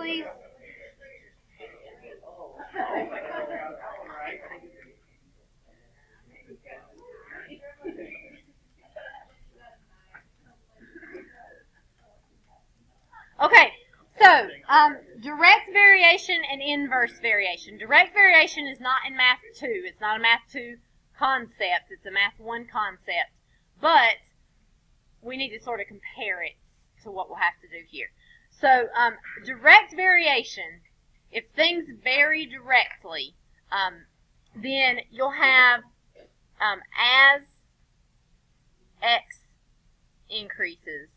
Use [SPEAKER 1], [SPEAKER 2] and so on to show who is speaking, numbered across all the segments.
[SPEAKER 1] please? Okay, so direct variation and inverse variation. Direct variation is not in Math 2. It's not a Math 2 concept. It's a Math 1 concept. But we need to sort of compare it to what we'll have to do here. So direct variation, if things vary directly, then you'll have as x increases,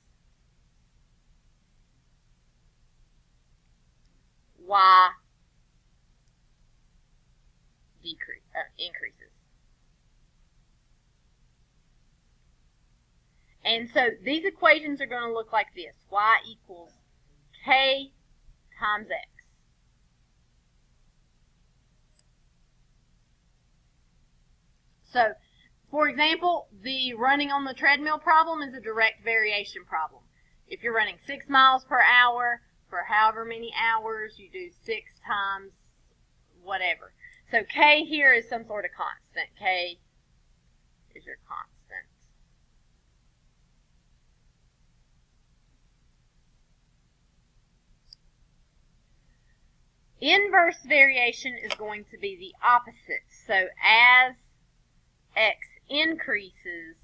[SPEAKER 1] y increases. And so these equations are going to look like this. Y equals k times x. So, for example, the running on the treadmill problem is a direct variation problem. If you're running 6 miles per hour for however many hours, you do 6 times whatever. So k here is some sort of constant. K is your constant. Inverse variation is going to be the opposite. So as x increases,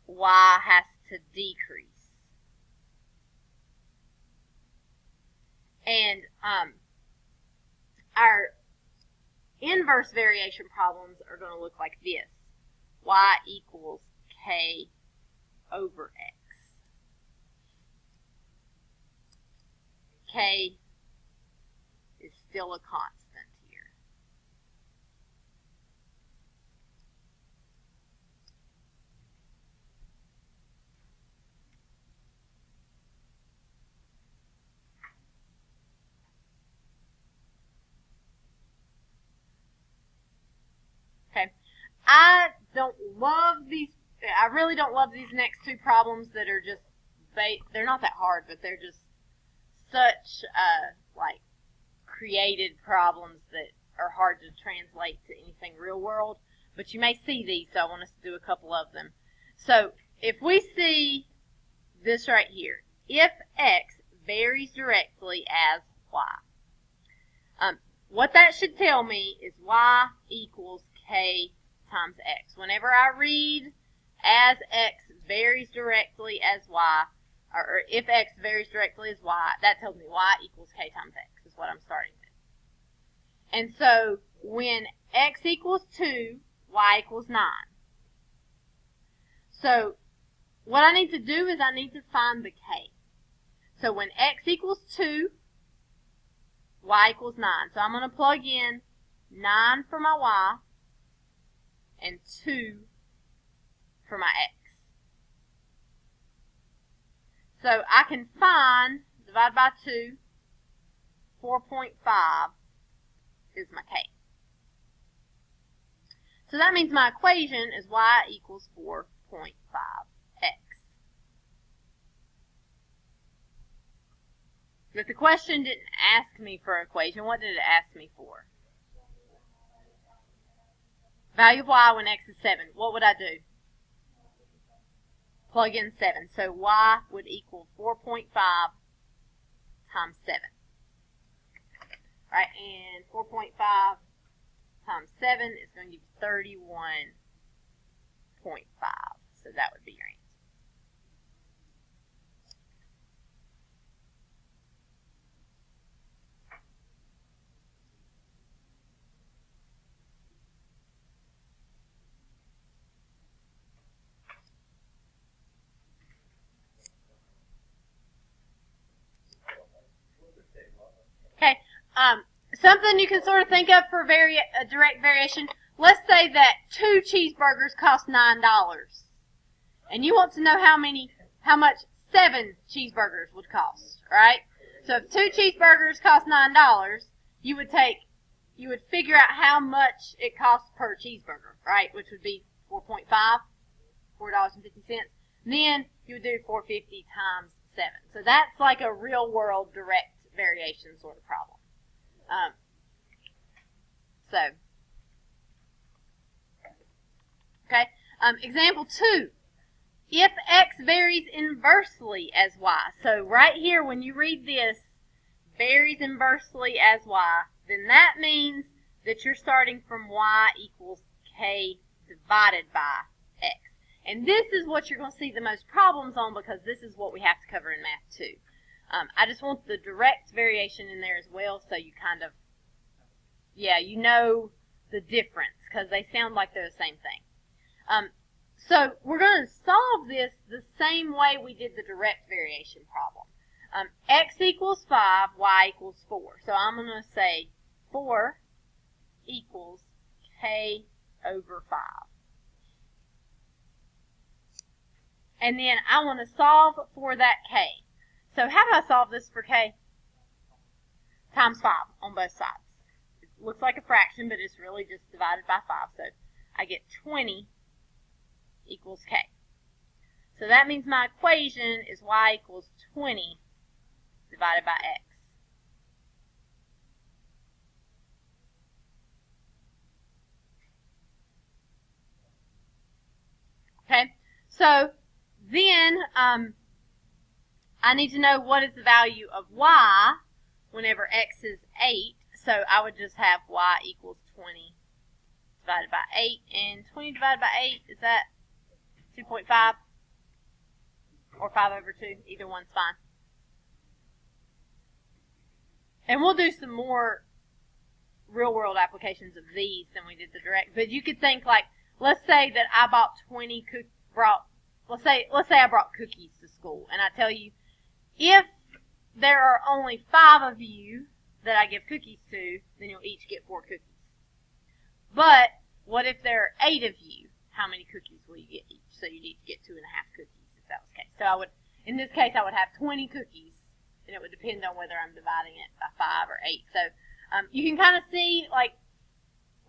[SPEAKER 1] y has to decrease. And our inverse variation problems are going to look like this. Y equals k over x. K is still a constant here. Okay, I really don't love these next two problems that are just, they're not that hard, but they're just such like created problems that are hard to translate to anything real world, but you may see these, so I want us to do a couple of them. So if we see this right here, if x varies directly as y, what that should tell me is y equals k times x. Whenever I read as x varies directly as y, or if x varies directly as y, that tells me y equals k times x is what I'm starting with. And so when x equals 2, y equals 9. So what I need to do is I need to find the k. So when x equals 2, y equals 9. So I'm going to plug in 9 for my y and 2 for my x. So I can find, divide by 2, 4.5 is my k. So that means my equation is y equals 4.5x. But the question didn't ask me for an equation. What did it ask me for? Value of y when x is 7. What would I do? Plug in 7. So y would equal 4.5 times 7. Right, and 4.5 times 7 is going to give you 31.5. So that would be your answer. Okay, something you can sort of think of for direct variation. Let's say that 2 cheeseburgers cost $9, and you want to know how much 7 cheeseburgers would cost, right? So if 2 cheeseburgers cost $9, you would figure out how much it costs per cheeseburger, right? Which would be $4.50. Then you would do 450 times 7. So that's like a real world direct variation sort of problem. Okay. Example 2. If x varies inversely as y. So right here, when you read this, varies inversely as y, then that means that you're starting from y equals k divided by x. And this is what you're going to see the most problems on, because this is what we have to cover in math too. I just want the direct variation in there as well, so you kind of, you know the difference, because they sound like they're the same thing. So we're going to solve this the same way we did the direct variation problem. X equals 5, y equals 4. So I'm going to say 4 equals k over 5. And then I want to solve for that k. So how do I solve this for k? Times 5 on both sides. It looks like a fraction, but it's really just divided by 5. So I get 20 equals k. So that means my equation is y equals 20 divided by x. Okay, so then I need to know what is the value of y whenever x is 8. So I would just have y equals 20 divided by 8. And 20 divided by 8, is that 2.5 or 5 over 2? Either one's fine. And we'll do some more real-world applications of these than we did the direct. But you could think like, let's say that I bought let's say I brought cookies to school, and I tell you, if there are only 5 of you that I give cookies to, then you'll each get 4 cookies. But what if there are 8 of you? How many cookies will you get each? So you'd each get 2.5 cookies if that was the case. So in this case, I would have 20 cookies, and it would depend on whether I'm dividing it by 5 or 8. So you can kind of see, like,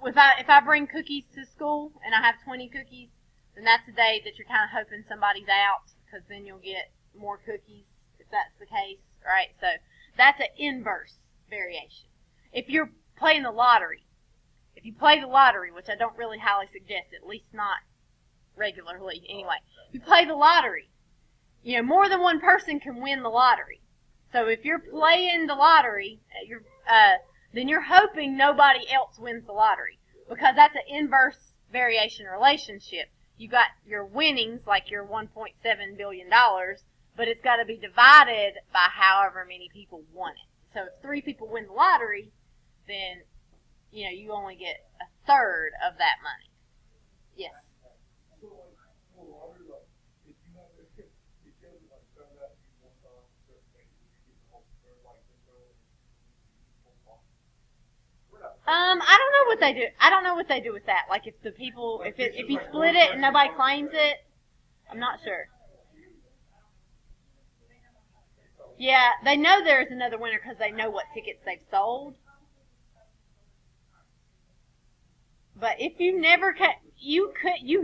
[SPEAKER 1] if I bring cookies to school and I have 20 cookies, then that's a day that you're kind of hoping somebody's out, because then you'll get more cookies if that's the case, right? So that's an inverse variation. If you're playing the lottery, if you play the lottery, which I don't really highly suggest, at least not regularly anyway, if you play the lottery, more than one person can win the lottery. So if you're playing the lottery, then you're hoping nobody else wins the lottery, because that's an inverse variation relationship. You got your winnings, like your $1.7 billion, but it's got to be divided by however many people won it. So if 3 people win the lottery, then you only get a third of that money. Yes. I don't know what they do. I don't know what they do with that. Like if you split it and nobody claims it, I'm not sure. Yeah, they know there's another winner because they know what tickets they've sold. But if you never you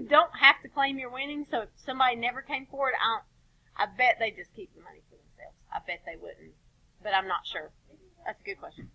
[SPEAKER 1] don't have to claim your winnings. So if somebody never came forward, I bet they just keep the money for themselves. I bet they wouldn't, but I'm not sure. That's a good question.